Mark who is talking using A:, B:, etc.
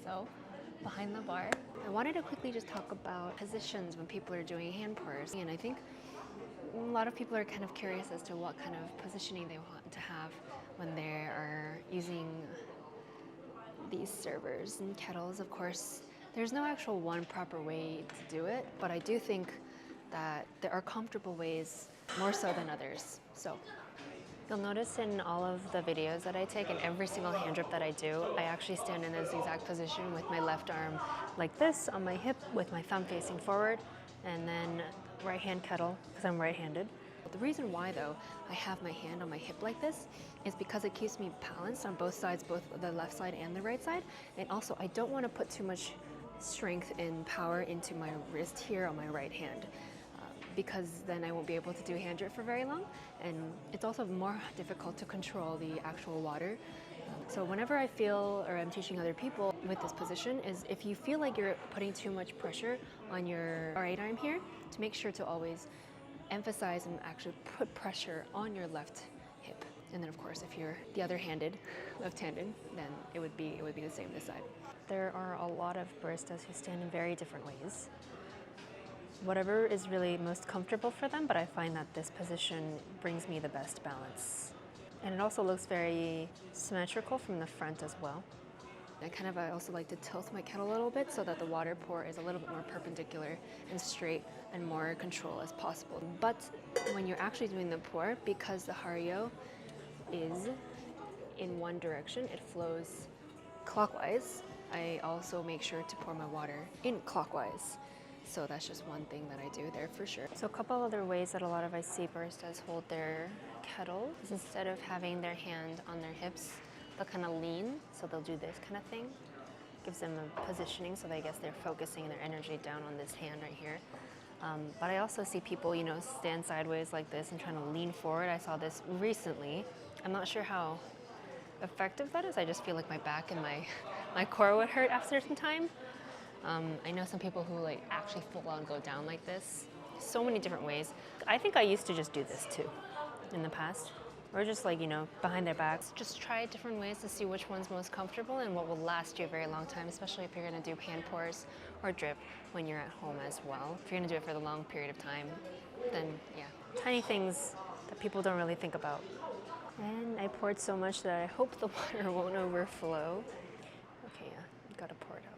A: so behind the bar. I wanted to quickly just talk about positions when people are doing hand pours. And I think a lot of people are kind of curious as to what kind of positioning they want to have when they are using these servers and kettles. Of course, there's no actual one proper way to do it, but I do think that there are comfortable ways more so than others. So you'll notice in all of the videos that I take and every single hand drip that I do, I actually stand in this exact position with my left arm like this on my hip with my thumb facing forward, and then right hand kettle because I'm right-handed. The reason why though I have my hand on my hip like this is because it keeps me balanced on both sides, both the left side and the right side. And also I don't want to put too much strength and power into my wrist here on my right hand, because then I won't be able to do hand drip for very long, and it's also more difficult to control the actual water. So whenever I feel, or I'm teaching other people with this position, is if you feel like you're putting too much pressure on your right arm here, to make sure to always emphasize and actually put pressure on your left hip. And then of course, if you're the other handed, left-handed, then it would be the same this side. There are a lot of baristas who stand in very different ways. Whatever is really most comfortable for them, but I find that this position brings me the best balance. And it also looks very symmetrical from the front as well. I also like to tilt my kettle a little bit so that the water pour is a little bit more perpendicular and straight and more control as possible. But when you're actually doing the pour, because the hario is in one direction, it flows clockwise, I also make sure to pour my water in clockwise. So that's just one thing that I do there for sure. So a couple other ways that a lot of I see baristas hold their kettle is instead of having their hand on their hips, they'll kind of lean, so they'll do this kind of thing. Gives them a positioning, so I guess they're focusing their energy down on this hand right here. But I also see people, stand sideways like this and trying to lean forward. I saw this recently. I'm not sure how effective that is. I just feel like my back and my core would hurt after some time. I know some people who actually full on go down like this. So many different ways. I think I used to just do this too in the past. Or just behind their backs. Just try different ways to see which one's most comfortable and what will last you a very long time, especially if you're gonna do hand pours or drip when you're at home as well. If you're gonna do it for the long period of time, then yeah. Tiny things that people don't really think about. And I poured so much that I hope the water won't overflow. Okay, yeah, gotta pour it out.